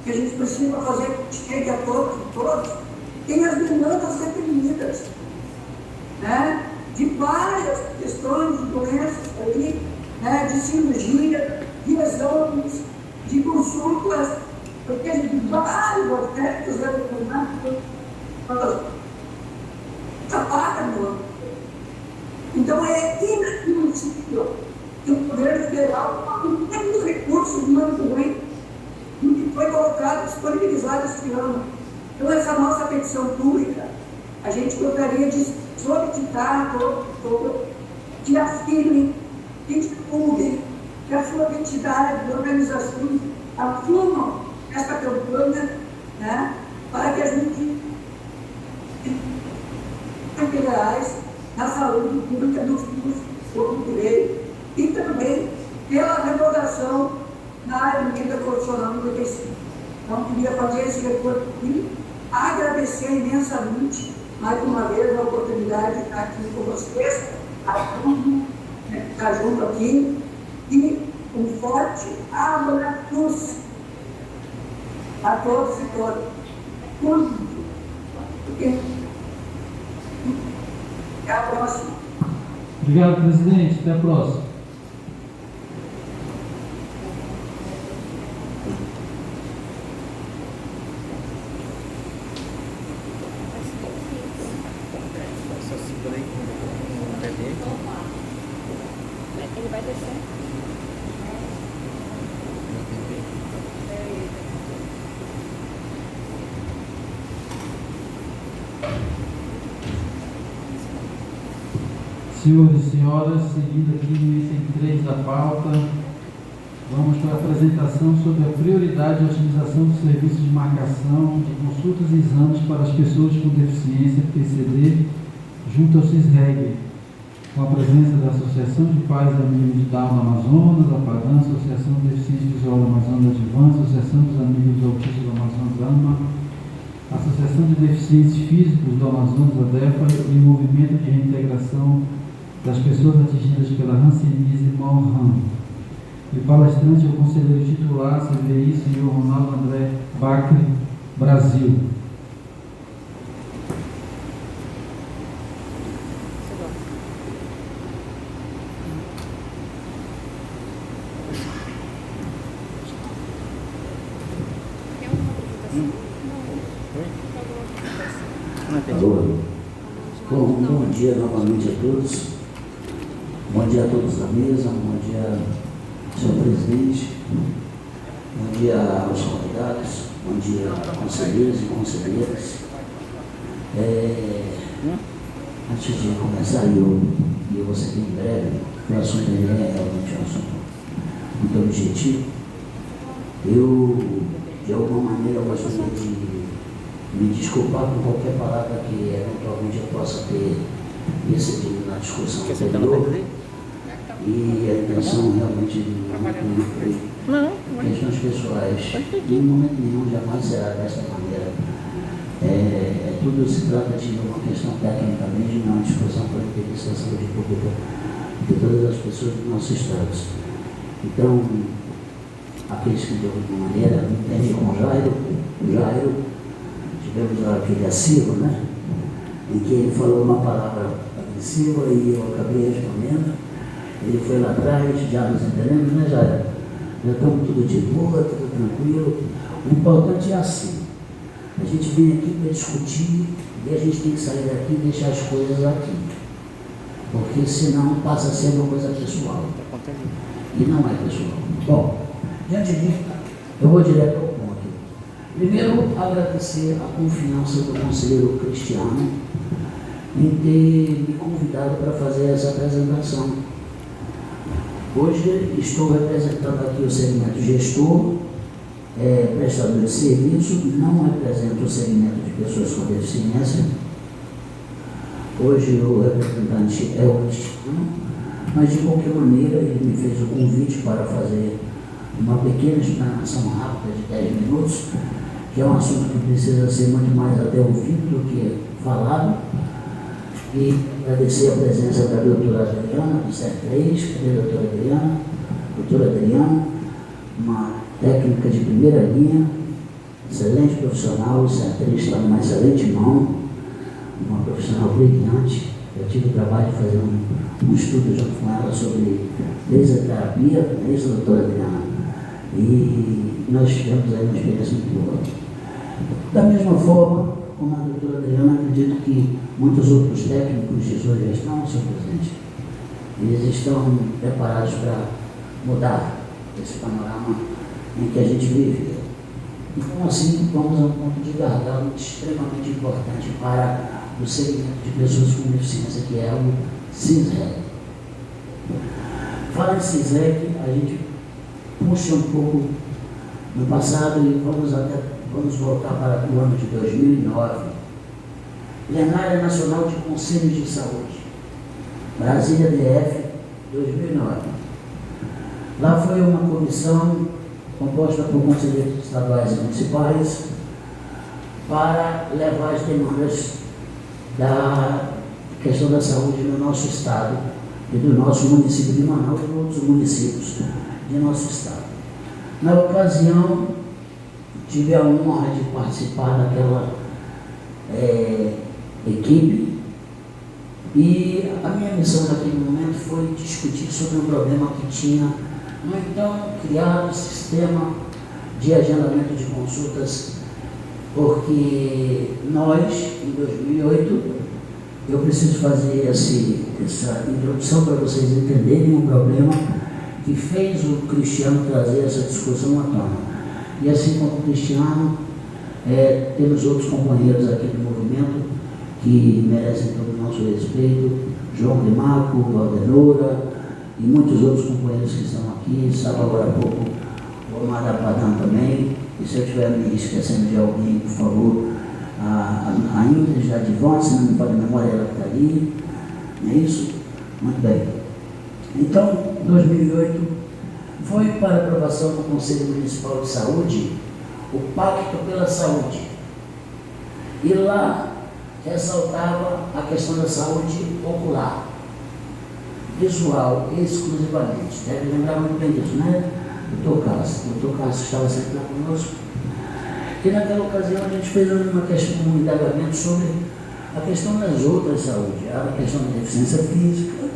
que a gente precisa fazer que chegue a todos, tem as demandas reprimidas, né? De várias questões de doenças aí, né? De cirurgia, de exames, de consultas, porque de vários aspectos relacionados trabalham no âmbito. Então é inadmissível que o governo federal não tenha os recursos no ano que vem do que foi colocado, disponibilizado este ano. Então essa nossa petição pública, a gente gostaria de solicitar que afirmem, que divulguem, que as suas entidades, organizações assumam esta campanha, né, para que a gente federais na saúde pública dos do direito e também pela revogação na emenda constitucional 95. Então, queria fazer esse retorno aqui, agradecer imensamente, mais uma vez, a oportunidade de estar aqui com vocês, estar junto aqui, e um forte abraço a todos e todas. Até a próxima. Obrigado, presidente. Até a próxima. Ele vai descer. Senhores e senhoras, seguindo aqui no item 3 da pauta, vamos para a apresentação sobre a prioridade de utilização do serviço de marcação de consultas e exames para as pessoas com deficiência PCD junto ao CISREG, com a presença da Associação de Pais e Amigos de Down do Amazonas, a PADAN, Associação de Deficientes Visual do Amazonas da Divan, Associação dos Amigos do Autismo do Amazonas AMA, Associação de Deficientes Físicos do Amazonas, a DEFA, e Movimento de Reintegração das Pessoas Atingidas pela hanseníase MORHAN. E palestrante é o conselheiro titular, CVI, senhor Ronaldo André Bacri, Brasil. Alô. Bom dia novamente a todos. Bom dia a todos da mesa, bom dia, senhor presidente, bom dia aos convidados, bom dia conselheiros e conselheiras. Antes de começar, eu vou ser bem breve, o assunto é realmente um assunto muito objetivo. Eu, de alguma maneira, gostaria de me desculpar por qualquer palavra que eventualmente eu possa ter recebido na discussão anterior. E a intenção realmente não foi questões pessoais. Em momento nenhum jamais será dessa maneira. Tudo se trata de uma questão técnica mesmo, uma discussão para a interesse da saúde pública de todas as pessoas do nosso estado. Então, aqueles que de alguma maneira me entendem com o Jairo, tivemos aquele acirro, né? Em que ele falou uma palavra agressiva e eu acabei respondendo. Ele foi lá atrás, já nos entendemos, né, Jairo? Já estamos tudo de boa, tudo tranquilo. O importante é assim. A gente vem aqui para discutir e a gente tem que sair daqui e deixar as coisas aqui. Porque senão passa a ser uma coisa pessoal. E não é pessoal. Bom, diante disso, eu vou direto ao ponto. Primeiro, agradecer a confiança do conselheiro Cristiano em ter me convidado para fazer essa apresentação. Hoje estou representando aqui o segmento gestor, prestador de serviço, não represento o segmento de pessoas com deficiência. Hoje o representante é o Cristiano, mas de qualquer maneira ele me fez o convite para fazer uma pequena explanação rápida de 10 minutos, que é um assunto que precisa ser muito mais até ouvido do que falado. E agradecer a presença da doutora Adriana, do CER3, cadê a doutora Adriana? Doutora Adriana, uma técnica de primeira linha, excelente profissional, essa atriz está numa excelente mão, uma profissional brilhante. Eu tive o trabalho de fazer um estudo junto com ela sobre laser-terapia, é isso, doutora Adriana? E nós tivemos aí uma experiência muito boa. Da mesma forma, como a doutora Adriana, acredito que muitos outros técnicos de sua gestão, senhor presidente, eles estão preparados para mudar esse panorama em que a gente vive. Então, assim, vamos a um ponto de gargalo extremamente importante para o segmento de pessoas com deficiência, que é o CISREC. Fala em CISREC, a gente puxa um pouco no passado e vamos voltar para o ano de 2009. Plenária Nacional de Conselhos de Saúde, Brasília DF, 2009. Lá foi uma comissão composta por conselheiros estaduais e municipais para levar as demandas da questão da saúde no nosso estado e do nosso município de Manaus e outros municípios de nosso estado. Na ocasião, tive a honra de participar daquela equipe e a minha missão naquele momento foi discutir sobre um problema que tinha no então criado sistema de agendamento de consultas, porque nós, em 2008, eu preciso fazer essa introdução para vocês entenderem o problema que fez o Cristiano trazer essa discussão à tona. E assim como o Cristiano, temos outros companheiros aqui do movimento que merecem todo o nosso respeito, João Climaco, Valdenora e muitos outros companheiros que estão aqui, estava agora há pouco o Omar Apadão também, e se eu estiver me esquecendo de alguém, por favor, a Ingrid Jadivon, se não me falha a memória, ela que está ali, não é isso? Muito bem. Então, 2008, foi para aprovação no Conselho Municipal de Saúde o Pacto pela Saúde. E lá ressaltava a questão da saúde ocular, visual exclusivamente. Deve lembrar muito bem disso, né? Doutor Cássio estava sempre lá conosco. E naquela ocasião a gente fez um indagamento sobre a questão das outras saúdes, a questão da deficiência física,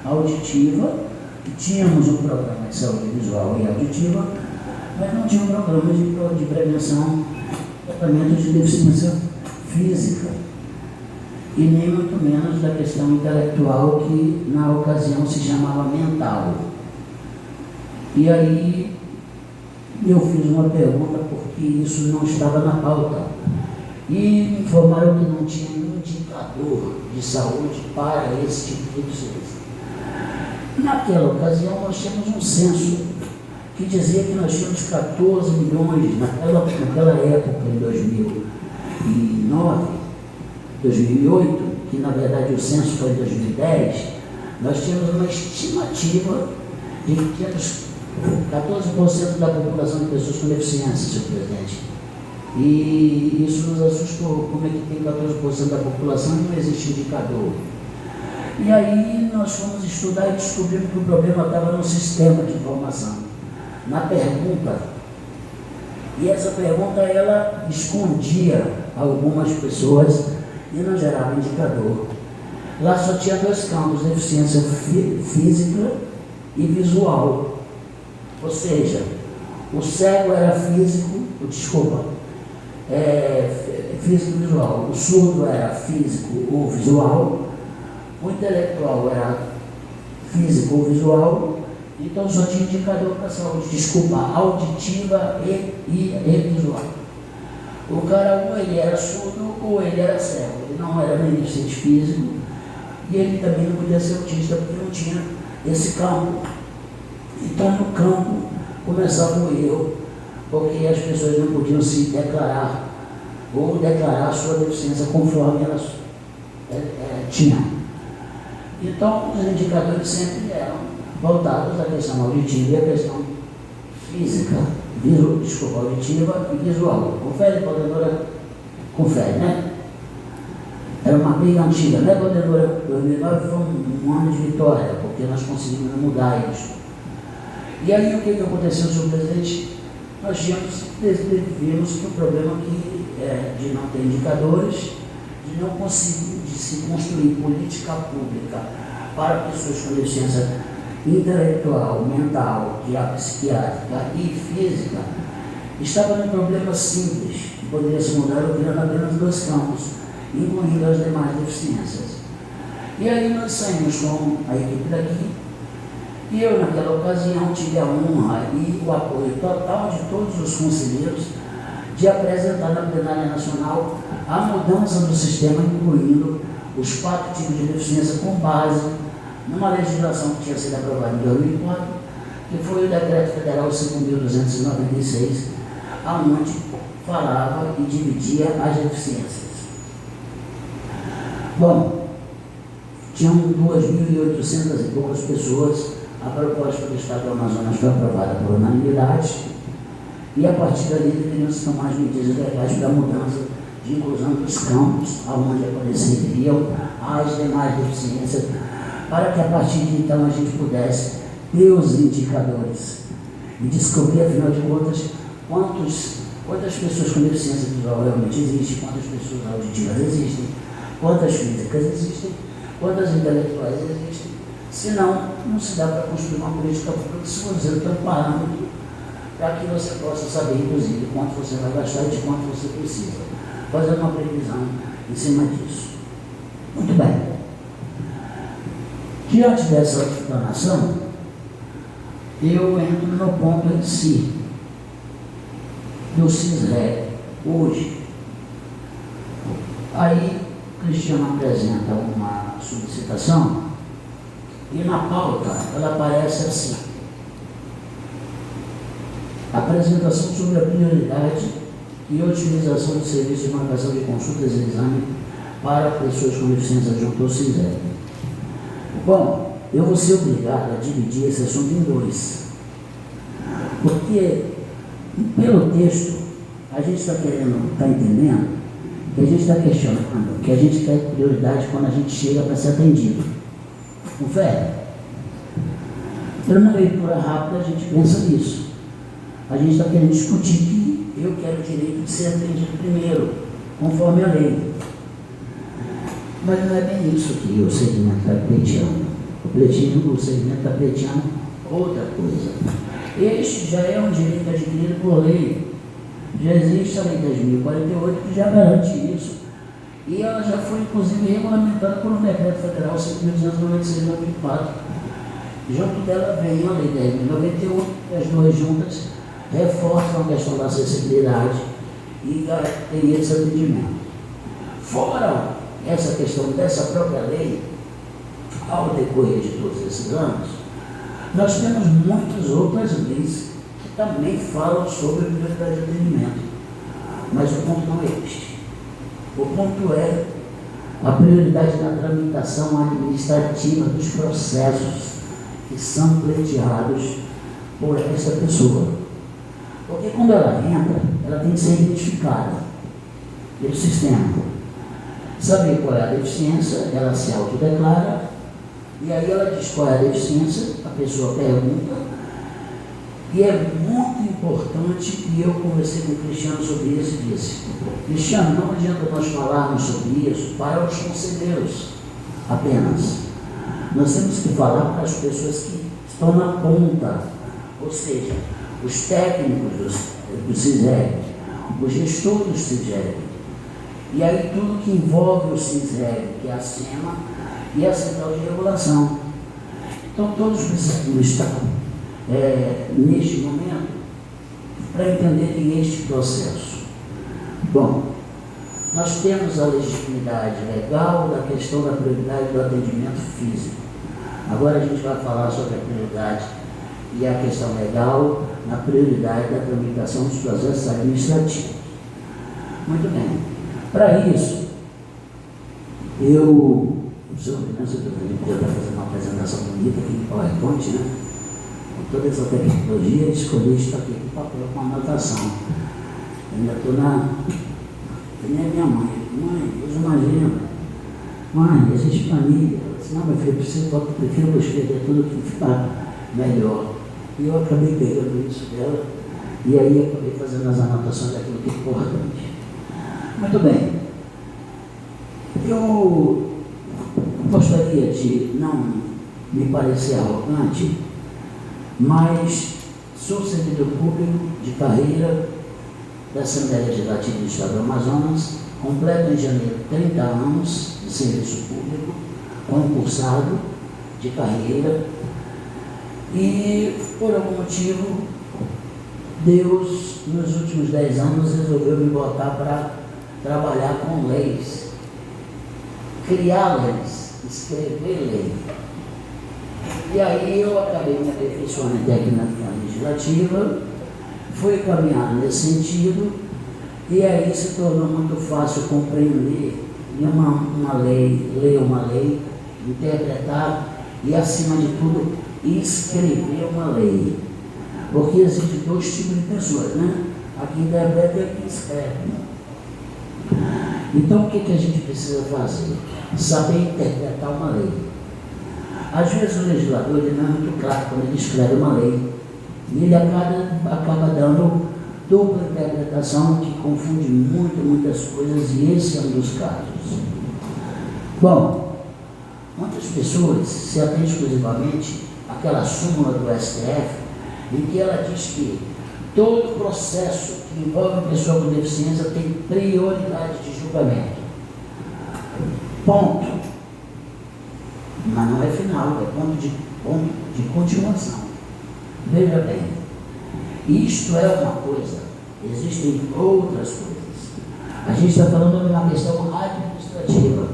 auditiva, e tínhamos um programa de saúde visual e auditiva, mas não tinha um programa de prevenção e tratamento de deficiência física, e nem muito menos da questão intelectual, que na ocasião se chamava mental. E aí eu fiz uma pergunta porque isso não estava na pauta. E me informaram que não tinha nenhum indicador de saúde para esse tipo de deficiência. Naquela ocasião nós tínhamos um censo que dizia que nós tínhamos 14 milhões, naquela época, em 2009, 2008, que na verdade o censo foi em 2010, nós tínhamos uma estimativa de que tínhamos 14% da população de pessoas com deficiência, senhor presidente. E isso nos assustou. Como é que tem 14% da população e não existe indicador? E aí nós fomos estudar e descobrimos que o problema estava no sistema de informação, na pergunta. E essa pergunta, ela escondia algumas pessoas e não gerava indicador. Lá só tinha dois campos, deficiência física e visual. Ou seja, o cego era físico e visual. O surdo era físico ou visual. O intelectual era físico ou visual. Então só tinha indicador para a saúde, auditiva e visual. O cara, ou ele era surdo ou ele era cego. Ele não era nem deficiente físico e ele também não podia ser autista porque não tinha esse campo. Então no campo começava o erro, porque as pessoas não podiam se declarar ou declarar a sua deficiência conforme elas tinham. Então os indicadores sempre eram voltados à questão auditiva e à questão física, auditiva e visual. Confere, coordenadora? Confere, né? Era uma briga antiga, né, coordenadora? 2009 foi um ano de vitória, porque nós conseguimos mudar isso. E aí o que aconteceu, senhor presidente? nós vimos que o problema aqui é de não ter indicadores, de não conseguir de se construir política pública para pessoas com deficiência intelectual, mental, psiquiátrica e física, estava num problema simples, que poderia se mudar criando apenas 2 campos, incluindo as demais deficiências. E aí nós saímos com a equipe daqui, e eu naquela ocasião tive a honra e o apoio total de todos os conselheiros de apresentar na plenária nacional a mudança do sistema, incluindo os 4 tipos de deficiência com base numa legislação que tinha sido aprovada em 2004, que foi o Decreto Federal 5.296, aonde falava e dividia as deficiências. Bom, tinham 2.800 e poucas pessoas. A proposta do Estado do Amazonas foi aprovada por unanimidade e a partir dali deveriam se tomar as medidas legais para a mudança de inclusão dos campos, aonde apareceriam as demais deficiências, para que a partir de então a gente pudesse ter os indicadores e descobrir, afinal de contas, quantas pessoas com deficiência visual realmente existem, quantas pessoas auditivas existem, quantas físicas existem, quantas intelectuais existem. Senão, não se dá para construir uma política pública se você não tem um parâmetro para que você possa saber, inclusive, quanto você vai gastar e de quanto você precisa. Fazer uma previsão em cima disso. Muito bem. Diante dessa explanação, eu entro no ponto em si, do CISREG, hoje. Aí, Cristiano apresenta uma solicitação e na pauta ela aparece assim: apresentação sobre a prioridade e utilização de serviços de marcação de consultas e exame para pessoas com deficiência junto ao CISREG. Bom, eu vou ser obrigado a dividir esse assunto em 2, porque pelo texto a gente está entendendo que a gente está questionando, que a gente quer prioridade quando a gente chega para ser atendido. Confere? Pela uma leitura rápida, a gente pensa nisso. A gente está querendo discutir que eu quero o direito de ser atendido primeiro, conforme a lei. Mas não é bem isso que o segmento está pleiteando. O segmento está pleiteando outra coisa. Este já é um direito adquirido por lei. Já existe a Lei 10.048 que já garante isso. E ela já foi, inclusive, regulamentada por um Decreto Federal 5.296/2004. Junto dela vem a Lei 10.098, que as duas juntas reforçam a questão da acessibilidade e garantia desse atendimento. Fora essa questão dessa própria lei, ao decorrer de todos esses anos, nós temos muitas outras leis que também falam sobre a prioridade de atendimento. Mas o ponto não é este. O ponto é a prioridade na tramitação administrativa dos processos que são pleiteados por essa pessoa. Porque quando ela entra, ela tem que ser identificada pelo sistema. Saber qual é a deficiência, ela se autodeclara, e aí ela diz qual é a deficiência, a pessoa pergunta, e é muito importante, e eu conversei com o Cristiano sobre isso e disse: Cristiano, não adianta nós falarmos sobre isso para os conselheiros apenas. Nós temos que falar para as pessoas que estão na ponta, ou seja, os técnicos do CISREG, os gestores do CISREG, e aí tudo que envolve o CISREG, que é a SEMA e a Central de Regulação. Então todos precisam estar neste momento para entenderem este processo. Bom, nós temos a legitimidade legal da questão da prioridade do atendimento físico. Agora a gente vai falar sobre a prioridade e a questão legal na prioridade da tramitação dos processos administrativos. Muito bem. Para isso, o senhor Venâncio podia estar fazendo uma apresentação bonita aqui no PowerPoint, né? Com toda essa tecnologia, escolhi estar aqui com papel com anotação. Ainda estou que nem a minha mãe. Mãe, usa uma agenda. Mãe, existe planilha. Ela disse: não, meu filho, eu prefiro escrever tudo que ficar melhor. E eu acabei pegando isso dela E aí eu acabei fazendo as anotações daquilo que é importante. Muito bem. Eu gostaria de não me parecer arrogante, mas sou servidor público de carreira da Assembleia Legislativa do Estado do Amazonas, completo em janeiro 30 anos de serviço público, concursado de carreira, e por algum motivo Deus, nos últimos 10 anos, resolveu me botar para trabalhar com leis, criar leis, escrever lei. E aí eu acabei me aperfeiçoando em técnica legislativa, fui caminhando nesse sentido, e aí se tornou muito fácil compreender uma lei, ler uma lei, interpretar e, acima de tudo, escrever uma lei. Porque existem dois tipos de pessoas, né? A que interpreta e a que escreve. Então, o que a gente precisa fazer? Saber interpretar uma lei. Às vezes o legislador ele não é muito claro quando ele escreve uma lei. E ele acaba dando dupla interpretação que confunde muitas coisas, e esse é um dos casos. Bom, muitas pessoas se atêm exclusivamente àquela súmula do STF, em que ela diz que todo processo que envolve pessoa com deficiência tem prioridade de julgamento. Ponto. Mas não é final, é ponto de continuação. Veja bem, isto é uma coisa, existem outras coisas. A gente está falando de uma questão administrativa.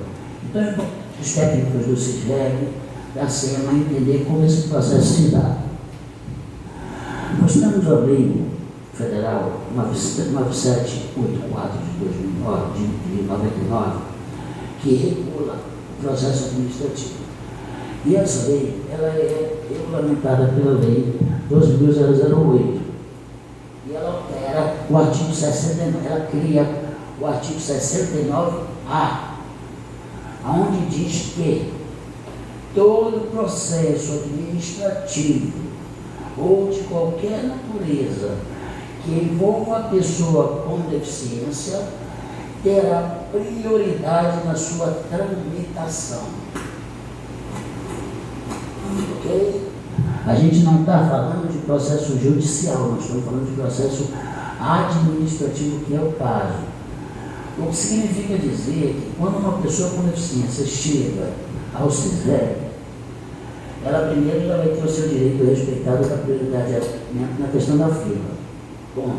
Então é importante os técnicos do CISVEG, da SEMA, entender como esse processo se dá. Nós temos a Lei Federal 9784 de 99, que regula o processo administrativo. E essa lei, ela é regulamentada pela Lei 12.008. E ela altera o artigo 69, ela cria o artigo 69A, onde diz que todo processo administrativo ou de qualquer natureza que envolva a pessoa com deficiência terá prioridade na sua tramitação. Ok? A gente não está falando de processo judicial, nós estamos falando de processo administrativo, que é o caso. O que significa dizer que quando uma pessoa com deficiência chega ao CISVEG, ela primeiro já vai ter o seu direito respeitado da prioridade na questão da fila. Bom,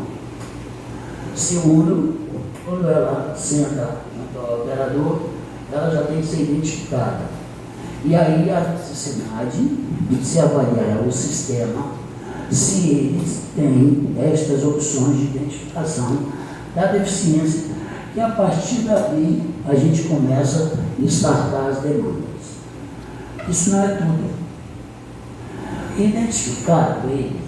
segundo, quando ela senta junto ao operador, ela já tem que ser identificada. E aí a necessidade de se avaliar o sistema se eles têm estas opções de identificação da deficiência, e a partir daí a gente começa a startar as demandas. Isso não é tudo. Identificado ele,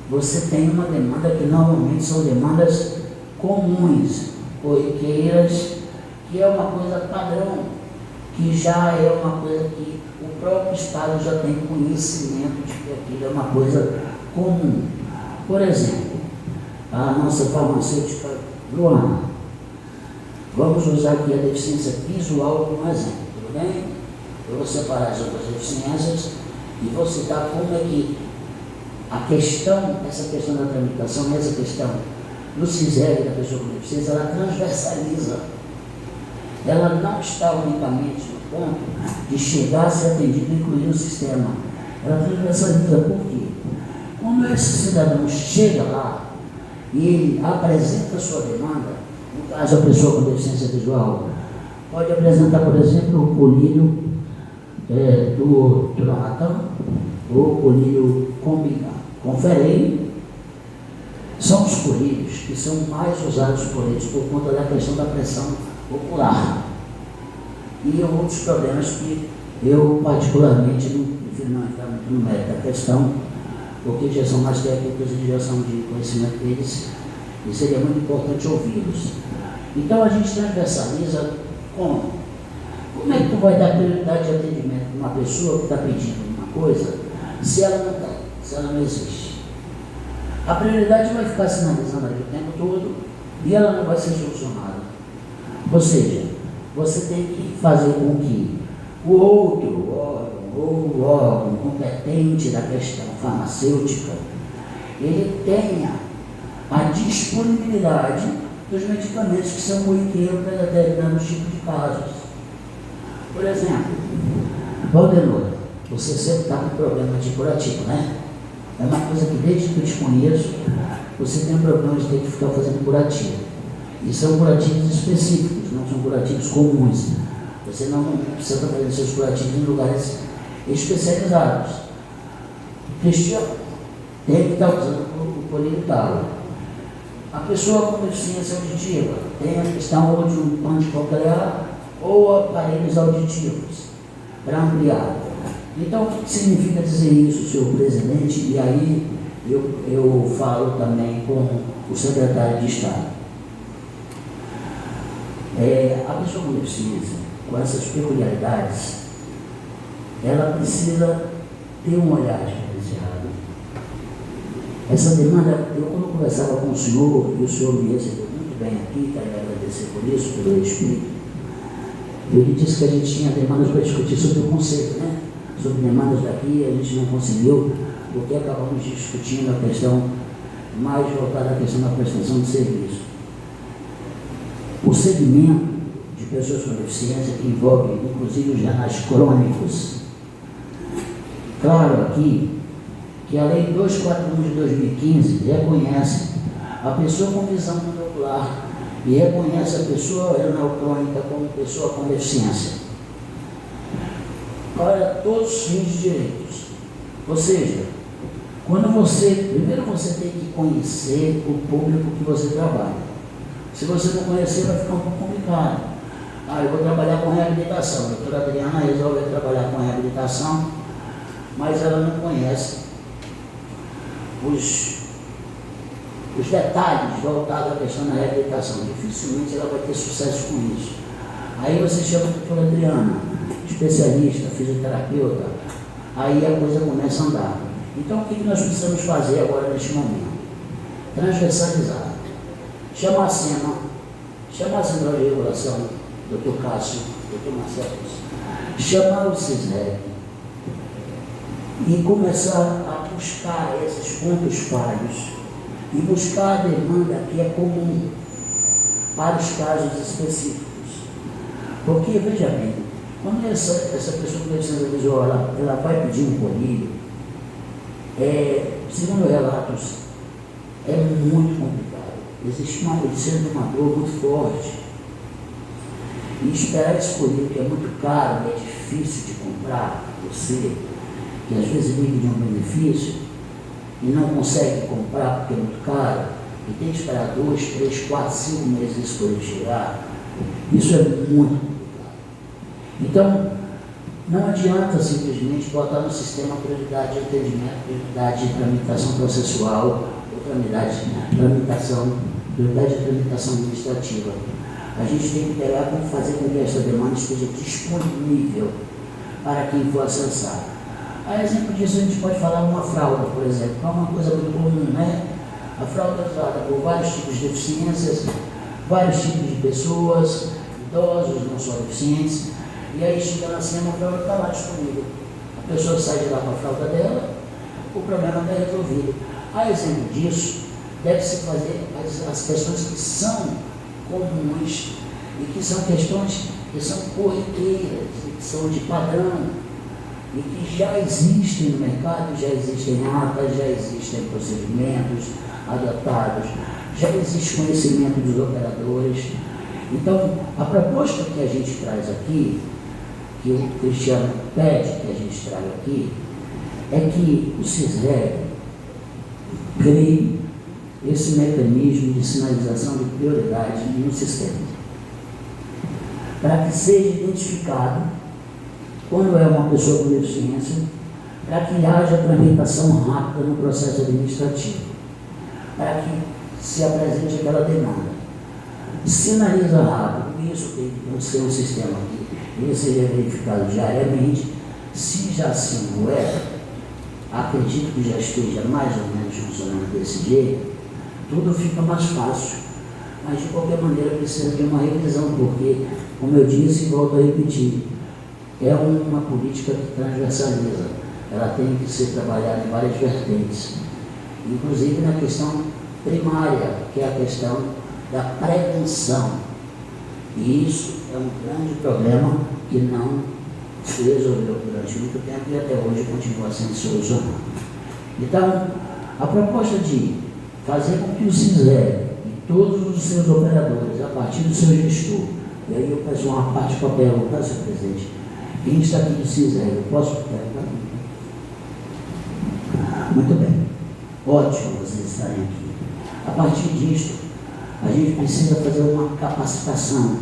você tem uma demanda que normalmente são demandas comuns, corriqueiras, que é uma coisa padrão, que já é uma coisa que o próprio Estado já tem conhecimento de que aquilo é uma coisa comum. Por exemplo, a nossa farmacêutica Luana. Vamos usar aqui a deficiência visual como exemplo, tudo bem? Eu vou separar as outras deficiências e vou citar como é que essa questão da tramitação, essa questão do CISVEG da pessoa com deficiência, ela transversaliza. Ela não está unicamente no ponto de chegar a ser atendido e incluir no sistema. Ela transversaliza por quê? Quando esse cidadão chega lá e ele apresenta a sua demanda, no caso a pessoa com deficiência visual, pode apresentar, por exemplo, o colírio do Turatão ou o colírio Conferei. São os colírios que são mais usados por eles por conta da questão da pressão ocular e outros problemas que eu particularmente não entrar muito no mérito da questão, porque já são mais técnicos e já são de conhecimento deles e seria muito importante ouvi-los. Então a gente transversaliza como é que tu vai dar prioridade de atendimento para uma pessoa que está pedindo uma coisa se ela não tem, se ela não existe? A prioridade vai ficar sinalizando ali o tempo todo e ela não vai ser solucionada. Ou seja, você tem que fazer com que o outro órgão ou o órgão competente da questão farmacêutica, ele tenha a disponibilidade dos medicamentos que são corriqueiros para determinados tipos de casos. Por exemplo, Valdenor, você sempre está com problema de curativo, né? É uma coisa que desde que eu te conheço, você tem um problema de ter que ficar fazendo curativo. E são curativos específicos, não são curativos comuns. Você não precisa estar fazendo seus curativos em lugares especializados. Cristiano tem que estar usando o poliuretano. A pessoa com deficiência auditiva tem a questão ou de um implante coclear ou aparelhos auditivos para ampliar. Então, o que significa dizer isso, senhor presidente? E aí eu falo também com o secretário de Estado. A pessoa com deficiência, com essas peculiaridades, ela precisa ter um olhar diferenciado. Essa demanda, eu quando conversava com o senhor, e o senhor me recebeu muito bem aqui, quero agradecer por isso, pelo Espírito, eu lhe disse que a gente tinha demandas para discutir sobre o conceito, né? Sobre demandas daqui, a gente não conseguiu, porque acabamos discutindo a questão mais voltada à questão da prestação de serviço. O segmento de pessoas com deficiência, que envolve inclusive os renais crônicos, claro aqui que a Lei 241 de 2015 reconhece a pessoa com visão monocular e reconhece a pessoa renal crônica como pessoa com deficiência. Para todos os fins de direitos. Ou seja, primeiro você tem que conhecer o público que você trabalha. Se você não conhecer, vai ficar um pouco complicado. Eu vou trabalhar com reabilitação. A doutora Adriana resolveu trabalhar com reabilitação, mas ela não conhece os detalhes voltados à questão da reabilitação. Dificilmente ela vai ter sucesso com isso. Aí você chama a doutora Adriana, especialista, fisioterapeuta, aí a coisa começa a andar. Então o que nós precisamos fazer agora neste momento? Transversalizar. Chama a SEMA, chama a Central de Regulação, Dr. Cássio, Dr. Marcelo, chamar o CISREG e começar a buscar esses pontos falhos e buscar a demanda que é comum para os casos específicos. Porque, veja bem, quando essa pessoa com deficiência visual ela vai pedir um colírio, segundo relatos, é muito complicado. Existe uma dor muito forte. E esperar esse colírio, que é muito caro, é difícil de comprar, você, que às vezes vive de um benefício e não consegue comprar porque é muito caro, e tem que esperar 2, 3, 4, 5 meses esse colírio chegar, isso é muito complicado. Então, não adianta simplesmente botar no sistema prioridade de atendimento, prioridade de tramitação processual, ou prioridade de tramitação administrativa. A gente tem que pegar como fazer com que essa demanda esteja disponível para quem for acessar. A exemplo disso, a gente pode falar uma fralda, por exemplo, que é uma coisa muito comum, né? A fralda é usada por vários tipos de deficiências, vários tipos de pessoas, idosos, não só deficientes, e aí chega na cena, a fralda está lá disponível. A pessoa sai de lá com a fralda dela, o problema está resolvido. A exemplo disso, deve-se fazer as questões que são comuns e que são questões que são corriqueiras, que são de padrão e que já existem no mercado, já existem atas, já existem procedimentos adotados, já existe conhecimento dos operadores. Então, a proposta que a gente traz aqui, que o Cristiano pede que a gente traga aqui, é que o CISREG crie esse mecanismo de sinalização de prioridade no sistema, para que seja identificado quando é uma pessoa com deficiência, para que haja tramitação rápida no processo administrativo, para que se apresente aquela demanda. Sinaliza rápido, isso tem que ser um sistema que ele seja verificado diariamente. Se já assim não é, acredito que já esteja mais ou menos funcionando desse jeito, tudo fica mais fácil. Mas de qualquer maneira precisa de uma revisão, porque, como eu disse e volto a repetir, é uma política que transversaliza, ela tem que ser trabalhada em várias vertentes, inclusive na questão primária, que é a questão da prevenção. E isso é um grande problema que não se resolveu durante muito tempo e até hoje continua sendo solucionado. Então, a proposta de fazer com que o CISEG e todos os seus operadores, a partir do seu gestor, e aí eu peço uma parte para perguntar, senhor presidente, quem está aqui do CISEG, eu posso perguntar? Muito bem, ótimo vocês estarem aqui. A partir disso, a gente precisa fazer uma capacitação.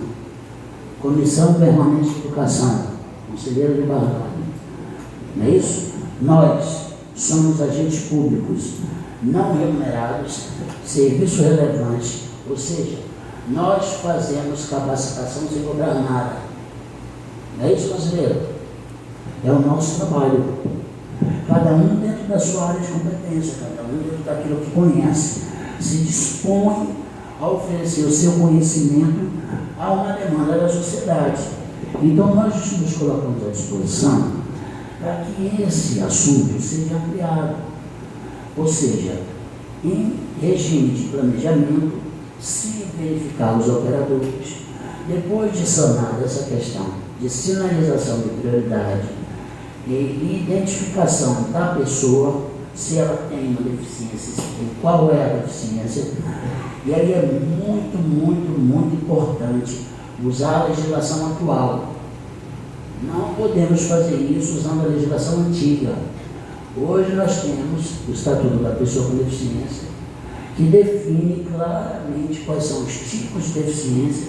Comissão Permanente de Educação, Conselheiro de Barragem, não é isso? Nós somos agentes públicos não remunerados, serviço relevante, ou seja, nós fazemos capacitação sem cobrar nada. Não é isso, conselheiro? É o nosso trabalho. Cada um dentro da sua área de competência, cada um dentro daquilo que conhece, se dispõe a oferecer o seu conhecimento a uma demanda da sociedade. Então, nós nos colocamos à disposição para que esse assunto seja ampliado. Ou seja, em regime de planejamento, se verificar os operadores, depois de sanada essa questão de sinalização de prioridade e identificação da pessoa, se ela tem uma deficiência, qual é a deficiência. E aí é muito, muito, muito importante usar a legislação atual. Não podemos fazer isso usando a legislação antiga. Hoje nós temos o Estatuto da Pessoa com Deficiência, que define claramente quais são os tipos de deficiência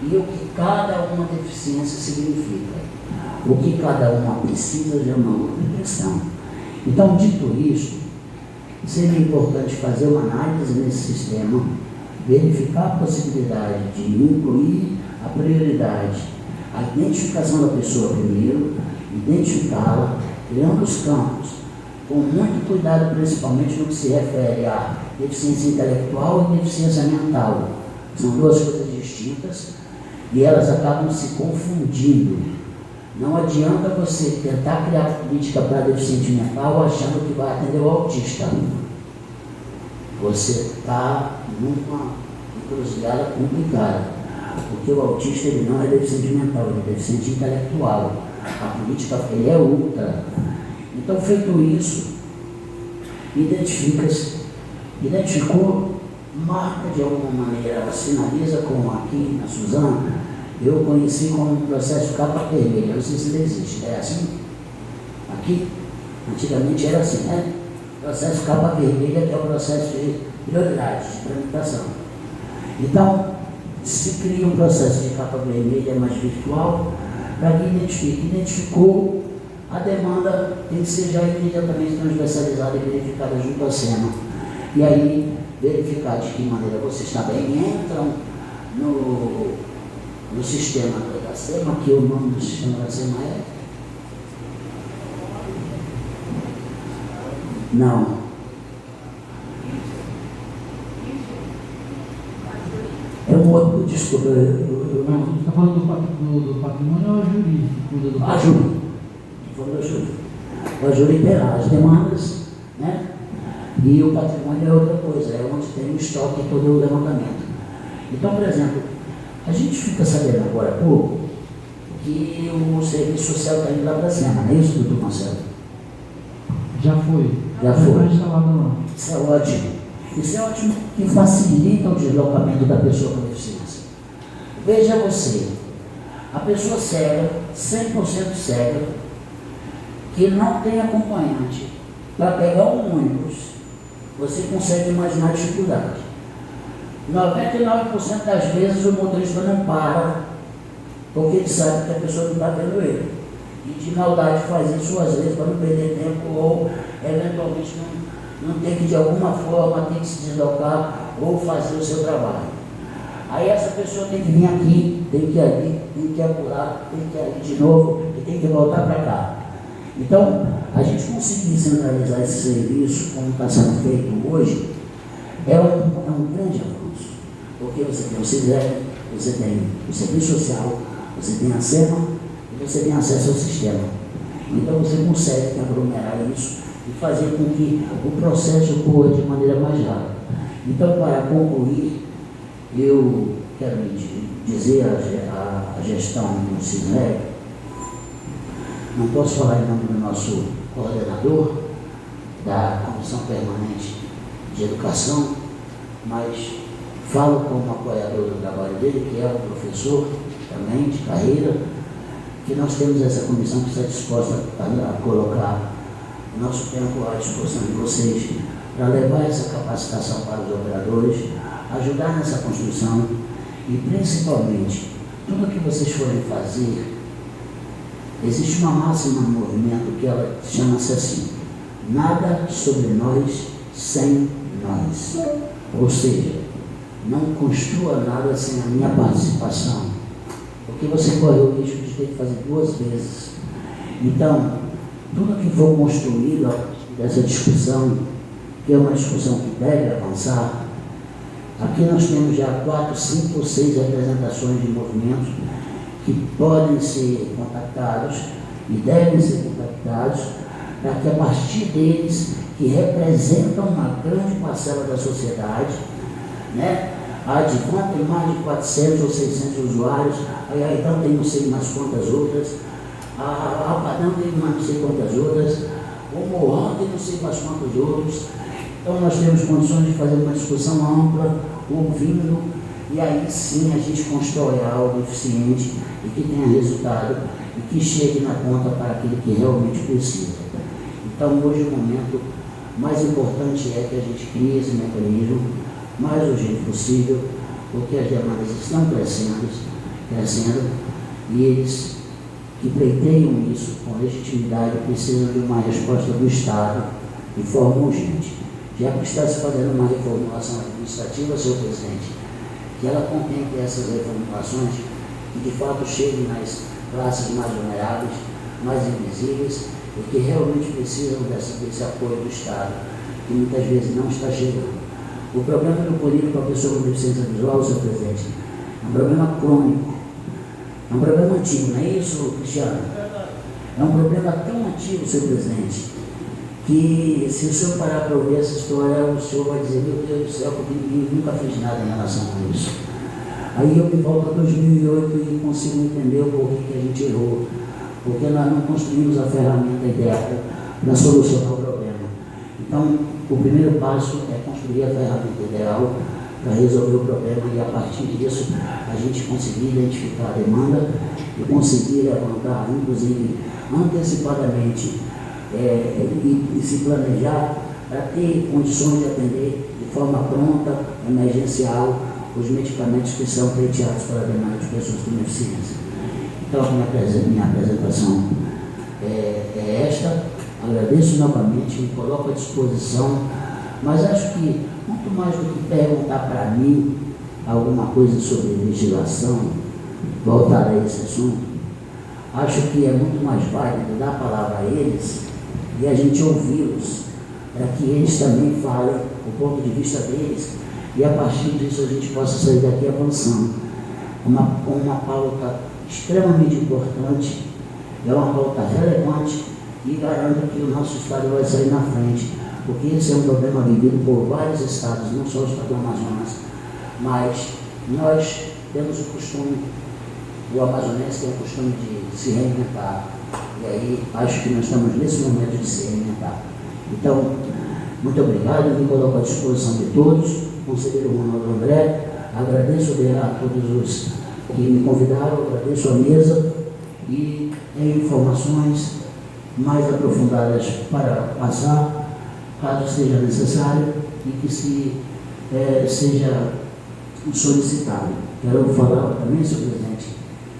e o que cada uma deficiência significa. O que cada uma precisa de uma outra questão. Então, dito isso, seria importante fazer uma análise nesse sistema, verificar a possibilidade de incluir a prioridade, a identificação da pessoa primeiro, identificá-la, criando os campos, com muito cuidado, principalmente no que se refere à deficiência intelectual e deficiência mental. São duas coisas distintas e elas acabam se confundindo. Não adianta você tentar criar política para deficiente mental achando que vai atender o autista. Você está numa encruzilhada complicada, porque o autista ele não é deficiente mental, ele é deficiente intelectual. A política ele é outra. Então, feito isso, identificou, marca de alguma maneira, sinaliza como aqui na Suzana, eu conheci como um processo capa vermelha, não sei se ele existe, é assim? Aqui, antigamente era assim, né? Processo capa vermelha, que é o processo de prioridade, de tramitação. Então, se cria um processo de capa vermelha mais virtual, para que identificou a demanda tem que ser já imediatamente transversalizada e verificada junto à SEMA. E aí, verificar de que maneira vocês também entram no sistema da SEMA, que o nome do sistema da SEMA é? Não. É um outro, desculpa. Você está falando do patrimônio ou jurídico? A júri. O júri terá as demandas, né? E o patrimônio é outra coisa, é onde tem o estoque e todo o levantamento. Então, por exemplo, a gente fica sabendo agora há pouco que o serviço social está indo lá para cima, não é isso, doutor Marcelo? Já foi. Já foi. Está instalado lá. Isso é ótimo. Isso é ótimo que facilita o deslocamento da pessoa com deficiência. Veja você, a pessoa cega, 100% cega, que não tem acompanhante, para pegar um ônibus, você consegue imaginar a dificuldade. 99% das vezes o motorista não para, porque ele sabe que a pessoa não está vendo ele. E de maldade faz isso às vezes para não perder tempo ou eventualmente não ter que de alguma forma ter que se deslocar ou fazer o seu trabalho. Aí essa pessoa tem que vir aqui, tem que ir ali, tem que ir apurar, tem que ir ali de novo e tem que voltar para cá. Então, a gente conseguir centralizar esse serviço, como está sendo feito hoje, é um grande avanço. Porque você tem o CISEC, você tem o Serviço Social, você tem a SEMA e você tem acesso ao sistema. Então você consegue aglomerar isso e fazer com que o processo ocorra de maneira mais rápida. Então, para concluir, eu quero dizer à gestão do CISEC, não posso falar em nome do nosso coordenador da Comissão Permanente de Educação, mas falo como apoiador do trabalho dele, que é um professor também de carreira, que nós temos essa comissão que está disposta a colocar o nosso tempo à disposição de vocês para levar essa capacitação para os operadores, ajudar nessa construção e, principalmente, tudo que vocês forem fazer, existe uma máxima no movimento que ela chama-se assim: nada sobre nós sem nós. Ou seja, não construa nada sem a minha participação, porque você corre o risco de ter que fazer 2 vezes. Então, tudo que for construído dessa discussão, que é uma discussão que deve avançar, aqui nós temos já 4, 5 ou 6 representações de movimentos que podem ser contactados e devem ser contactados para que, a partir deles, que representam uma grande parcela da sociedade, né? A Advan tem mais de 400 ou 600 usuários, a Aidão tem não sei mais quantas outras, a Alpadão tem mais não sei quantas outras, o Morrão tem não sei mais quantos outros. Então nós temos condições de fazer uma discussão ampla, ouvindo, e aí sim a gente constrói algo eficiente e que tenha resultado e que chegue na conta para aquele que realmente precisa. Então hoje o momento mais importante é que a gente crie esse mecanismo o mais urgente possível, porque as demandas estão crescendo, e eles que pleiteiam isso com legitimidade precisam de uma resposta do Estado de forma urgente. Já que está se fazendo uma reformulação administrativa, senhor presidente, que ela contemple essas reformulações e de fato cheguem nas classes mais vulneráveis, mais invisíveis e que realmente precisam desse apoio do Estado, que muitas vezes não está chegando. O problema do político com a pessoa com deficiência visual, senhor presidente, é um problema crônico, é um problema antigo, não é isso, Cristiano? É um problema tão antigo, senhor presidente, que se o senhor parar para ouvir essa história, o senhor vai dizer: meu Deus do céu, porque ninguém nunca fez nada em relação a isso. Aí eu me volto a 2008 e consigo entender o porquê que a gente errou, porque nós não construímos a ferramenta ideal para solucionar o problema. Então, o primeiro passo é construir a ferramenta ideal para resolver o problema e, a partir disso, a gente conseguir identificar a demanda e conseguir levantar, inclusive, antecipadamente, e se planejar para ter condições de atender de forma pronta, emergencial, os medicamentos que são pleiteados pela demanda de pessoas com deficiência. Então, minha apresentação é esta. Agradeço novamente, me coloco à disposição, mas acho que, muito mais do que perguntar para mim alguma coisa sobre legislação, voltar a esse assunto, acho que é muito mais válido dar a palavra a eles e a gente ouvi-los, para que eles também falem o ponto de vista deles e, a partir disso, a gente possa sair daqui avançando. Uma pauta extremamente importante, é uma pauta relevante e garanto que o nosso Estado vai sair na frente, porque esse é um problema vivido por vários estados, não só o Estado do Amazonas, mas nós temos o costume, o amazonense tem o costume de se reinventar, e aí acho que nós estamos nesse momento de se reinventar. Então, muito obrigado, me coloco à disposição de todos, conselheiro Ronaldo André, agradeço a todos os que me convidaram, agradeço a mesa e tenho informações mais aprofundadas para passar, caso seja necessário e que seja solicitado. Quero falar também, senhor presidente,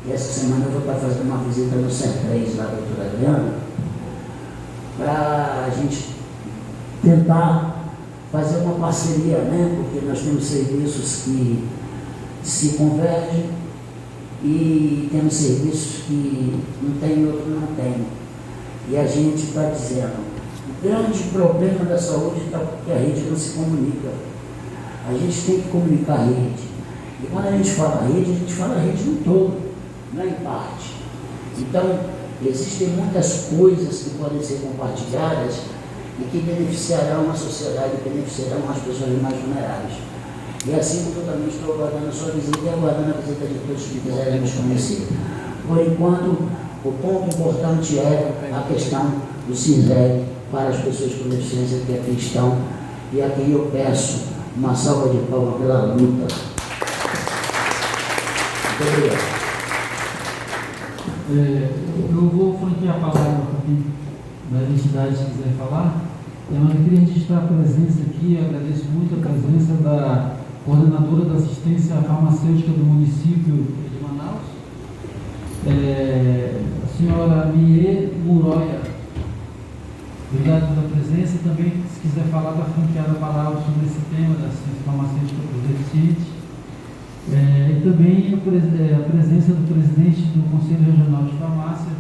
que essa semana eu vou estar fazendo uma visita no CER3, lá da doutora Adriana, para a gente tentar fazer uma parceria, né? Porque nós temos serviços que se convergem e temos serviços que não tem, outro não tem. E a gente está dizendo, o grande problema da saúde está porque a rede não se comunica. A gente tem que comunicar a rede. E quando a gente fala rede, a gente fala a rede no todo, não é em parte. Então, existem muitas coisas que podem ser compartilhadas e que beneficiarão a sociedade, beneficiarão as pessoas mais vulneráveis. E assim como eu também estou aguardando a sua visita e aguardando a visita de todos que quiserem nos conhecer. Por enquanto, o ponto importante é a questão do CISREG para as pessoas com deficiência que aqui estão, e aqui eu peço uma salva de palmas pela luta. Muito obrigado. Eu vou franquear a palavra para quem da entidade quiser falar, mas eu queria registrar a presença aqui, eu agradeço muito a presença da coordenadora da assistência farmacêutica do município de Manaus, a senhora Mie Muroia. Obrigado pela presença. Também, se quiser falar, está franqueada a palavra sobre esse tema da assistência farmacêutica para os deficientes. E também a presença do presidente do Conselho Regional de Farmácia,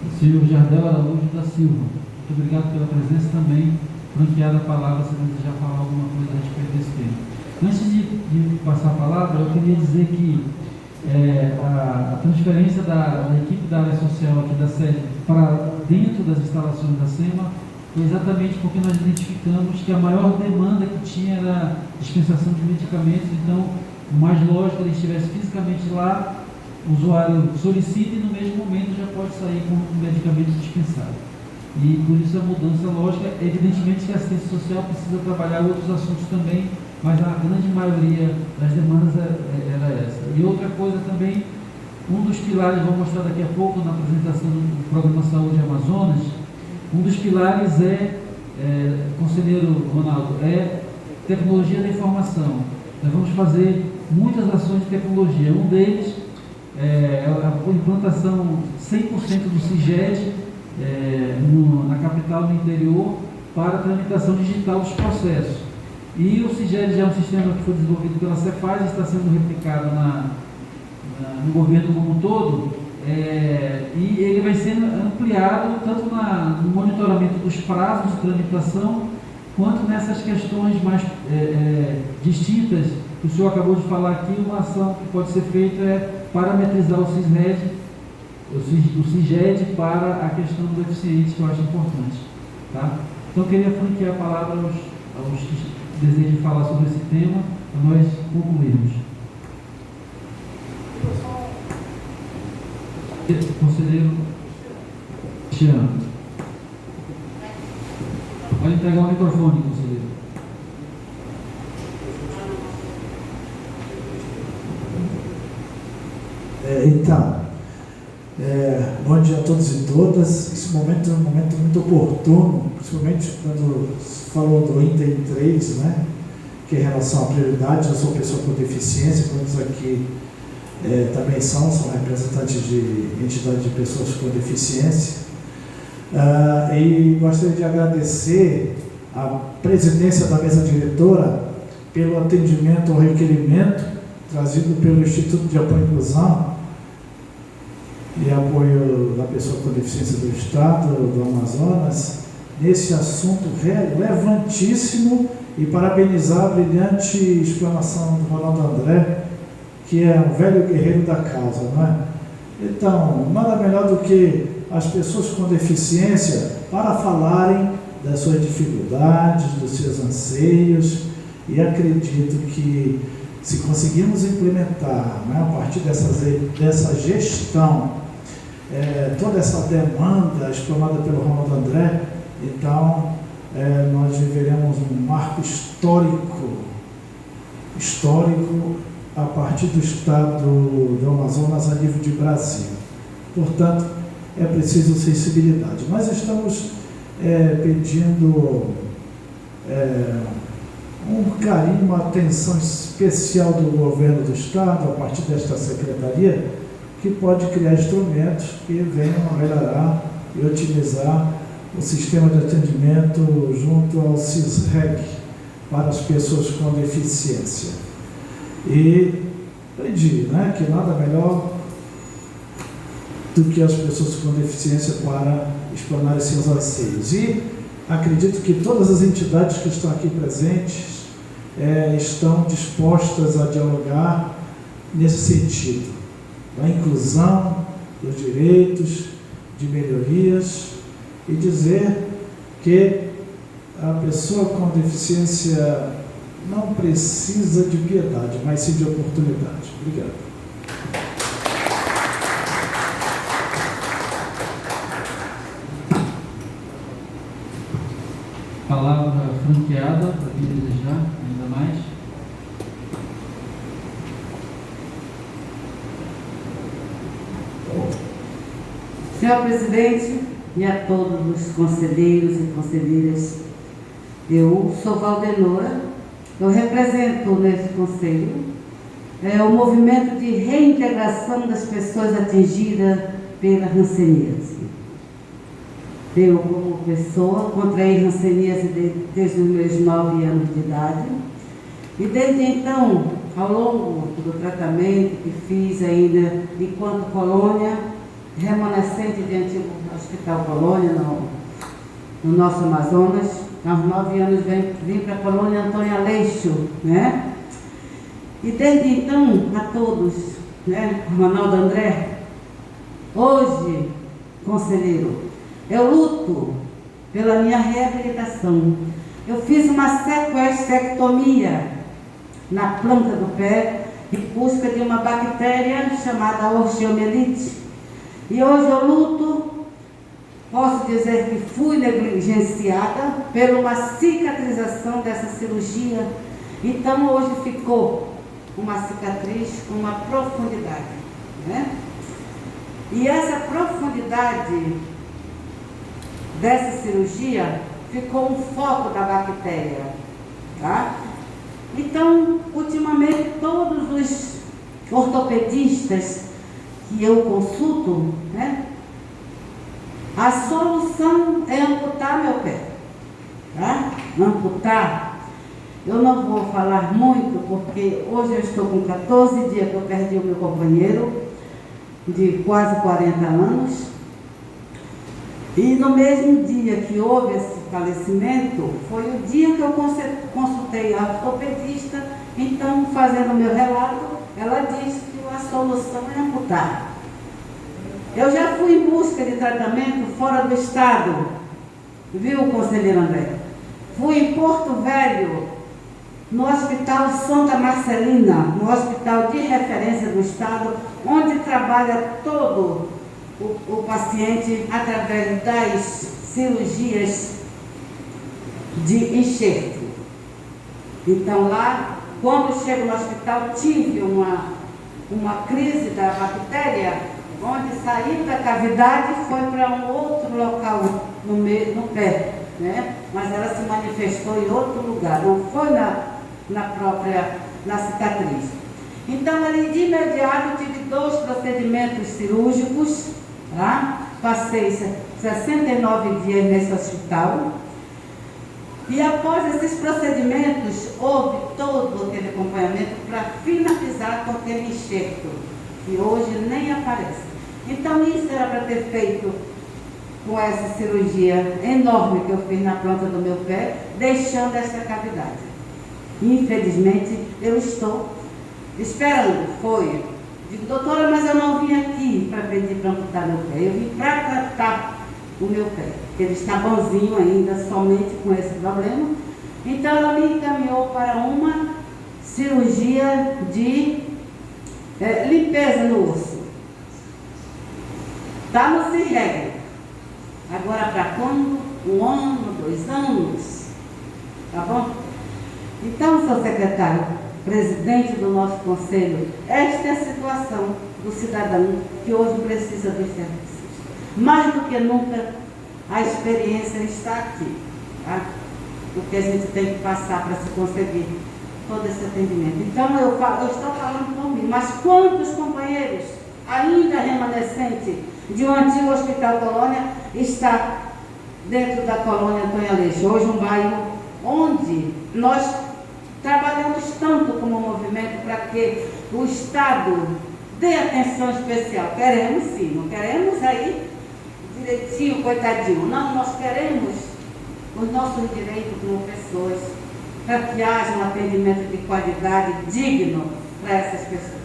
o senhor Jardel Araújo da Silva. Muito obrigado pela presença também. Franqueada a palavra, se você desejar falar alguma coisa a respeito desse tema. Antes de passar a palavra, eu queria dizer que a transferência da equipe da área social aqui da sede para dentro das instalações da SEMA foi exatamente porque nós identificamos que a maior demanda que tinha era a dispensação de medicamentos. Então, o mais lógico, ele estivesse fisicamente lá, o usuário solicita e no mesmo momento já pode sair com o medicamento dispensado. E por isso a mudança lógica, evidentemente que a assistência social precisa trabalhar outros assuntos também, mas a grande maioria das demandas era essa. E outra coisa também, um dos pilares, vou mostrar daqui a pouco na apresentação do Programa Saúde Amazonas, um dos pilares conselheiro Ronaldo, é tecnologia da informação. Nós vamos fazer muitas ações de tecnologia. Um deles é a implantação 100% do CIGED na capital do interior para a tramitação digital dos processos. E o CIGED já é um sistema que foi desenvolvido pela Cefaz, está sendo replicado no governo como um todo, e ele vai ser ampliado tanto no monitoramento dos prazos de tramitação, quanto nessas questões mais distintas que o senhor acabou de falar aqui. Uma ação que pode ser feita é parametrizar o CIGED para a questão do deficiente, que eu acho importante. Tá? Então, eu queria franquear a palavra aos que desejam falar sobre esse tema, para nós concluirmos. Conselheiro Cristiano. Pode entregar o microfone, conselheiro. Bom dia a todos e todas. Esse momento é um momento muito oportuno, principalmente quando se falou do item 3, né, que é em relação à prioridade. Eu sou pessoa com deficiência, quantos aqui também são representantes de entidades de pessoas com deficiência. E gostaria de agradecer à presidência da mesa diretora pelo atendimento ao requerimento trazido pelo Instituto de Apoio à Inclusão e Apoio da Pessoa com Deficiência do Estado do Amazonas, nesse assunto relevantíssimo, e parabenizar a brilhante explanação do Ronaldo André, que é um velho guerreiro da causa, não é? Então, nada melhor do que as pessoas com deficiência para falarem das suas dificuldades, dos seus anseios, e acredito que se conseguirmos implementar, né, a partir dessa gestão, toda essa demanda explanada pelo Ronaldo André, então nós viveremos um marco histórico a partir do estado do Amazonas a nível de Brasil. Portanto, é preciso sensibilidade. Nós estamos pedindo um carinho, uma atenção especial do governo do estado, a partir desta secretaria, que pode criar instrumentos que venham a melhorar e otimizar o sistema de atendimento junto ao CISREG para as pessoas com deficiência. E pedir, que nada melhor do que as pessoas com deficiência para explanar os seus anseios. E acredito que todas as entidades que estão aqui presentes estão dispostas a dialogar nesse sentido, da inclusão, dos direitos, de melhorias, e dizer que a pessoa com deficiência não precisa de piedade, mas sim de oportunidade. Obrigado. Palavra franqueada para quem desejar, ainda mais. Senhor presidente e a todos os conselheiros e conselheiras, eu sou Valdenora, eu represento nesse conselho o movimento de reintegração das pessoas atingidas pela hanseníase. Eu, como pessoa, contraí hanseníase desde os meus 9 anos de idade, e desde então, ao longo do tratamento que fiz ainda enquanto colônia, remanescente de antigo Hospital Colônia, no nosso Amazonas, aos 9 anos vim para a colônia Antônio Aleixo, né? E desde então, a todos, né? Ronaldo André, hoje, conselheiro, eu luto pela minha reabilitação. Eu fiz uma sequestectomia na planta do pé em busca de uma bactéria chamada osteomielite. E hoje eu luto, posso dizer que fui negligenciada por uma cicatrização dessa cirurgia. Então hoje ficou uma cicatriz com uma profundidade, né? E essa profundidade dessa cirurgia ficou um foco da bactéria, tá? Então, ultimamente, todos os ortopedistas que eu consulto, né, a solução é amputar meu pé, tá? Amputar. Eu não vou falar muito, porque hoje eu estou com 14 dias que eu perdi o meu companheiro, de quase 40 anos, e no mesmo dia que houve esse falecimento, foi o dia que eu consultei a ortopedista. Então, fazendo o meu relato, ela disse que a solução é amputar. Eu já fui em busca de tratamento fora do estado, viu, conselheiro André? Fui em Porto Velho, no Hospital Santa Marcelina, no hospital de referência do estado, onde trabalha todo o paciente através das cirurgias de enxerto. Então lá, quando chego no hospital, tive uma crise da bactéria, onde saiu da cavidade e foi para um outro local no pé, né? Mas ela se manifestou em outro lugar, não foi na cicatriz. Então ali de imediato tive 2 procedimentos cirúrgicos, tá? Passei 69 dias nesse hospital. E após esses procedimentos, houve todo aquele acompanhamento para finalizar com aquele enxerto, que hoje nem aparece. Então, isso era para ter feito com essa cirurgia enorme que eu fiz na planta do meu pé, deixando essa cavidade. Infelizmente, eu estou esperando. Digo, doutora, mas eu não vim aqui para pedir para amputar meu pé, eu vim para tratar o meu pé, porque ele está bonzinho ainda, somente com esse problema. Então ela me encaminhou para uma cirurgia de limpeza no osso. Está no CIRREG. Agora para quando? 1 ano, 2 anos. Tá bom? Então, seu secretário, presidente do nosso conselho, esta é a situação do cidadão que hoje precisa dos serviços. Mais do que nunca, a experiência está aqui, tá? O que a gente tem que passar para se conseguir todo esse atendimento. Então, eu estou falando por mim, mas quantos companheiros, ainda remanescente de um antigo Hospital Colônia, está dentro da colônia Antônio Aleixo? Hoje um bairro onde nós trabalhamos tanto como movimento para que o Estado dê atenção especial. Queremos sim, não queremos aí direitinho, coitadinho. Não, nós queremos os nossos direitos como pessoas, para que haja um atendimento de qualidade digno para essas pessoas.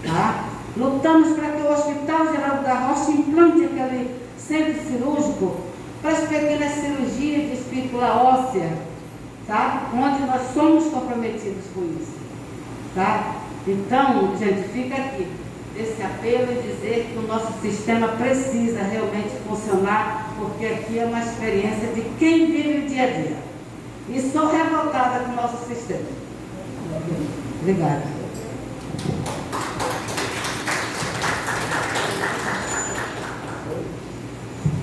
Tá? Lutamos para que o Hospital Geraldo da Rocha implante aquele centro cirúrgico para as pequenas cirurgias de espícula óssea, tá? Onde nós somos comprometidos com isso. Tá? Então, gente, fica aqui esse apelo e dizer que o nosso sistema precisa realmente funcionar, porque aqui é uma experiência de quem vive o dia a dia. E sou revoltada com o nosso sistema. Obrigada.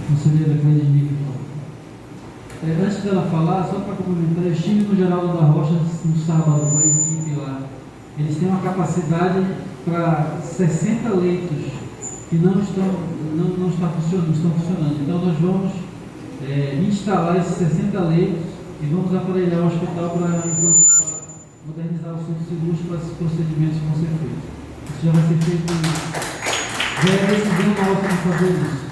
Conselheira Cleide Nick. Antes dela falar, só para complementar, eu estive no Geraldo da Rocha no sábado com a equipe lá. Eles têm uma capacidade para 60 leitos que não estão funcionando. Então nós vamos instalar esses 60 leitos e vamos aparelhar o hospital para modernizar o centro cirúrgico para esses procedimentos que vão ser feitos. Isso já vai ser feito, já é decisão nossa de fazer isso.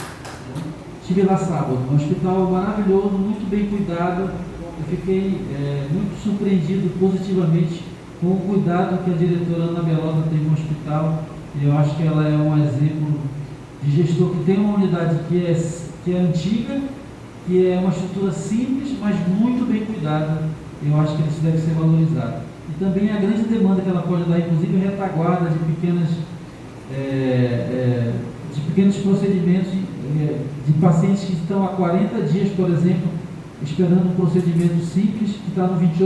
Estive lá sábado, um hospital maravilhoso, muito bem cuidado. Eu fiquei muito surpreendido positivamente com o cuidado que a diretora Ana Belota tem no hospital. E eu acho que ela é um exemplo de gestor que tem uma unidade que é antiga, que é uma estrutura simples, mas muito bem cuidada. Eu acho que isso deve ser valorizado. E também a grande demanda que ela pode dar, inclusive a retaguarda de pequenos procedimentos de pacientes que estão há 40 dias, por exemplo, esperando um procedimento simples, que está no 28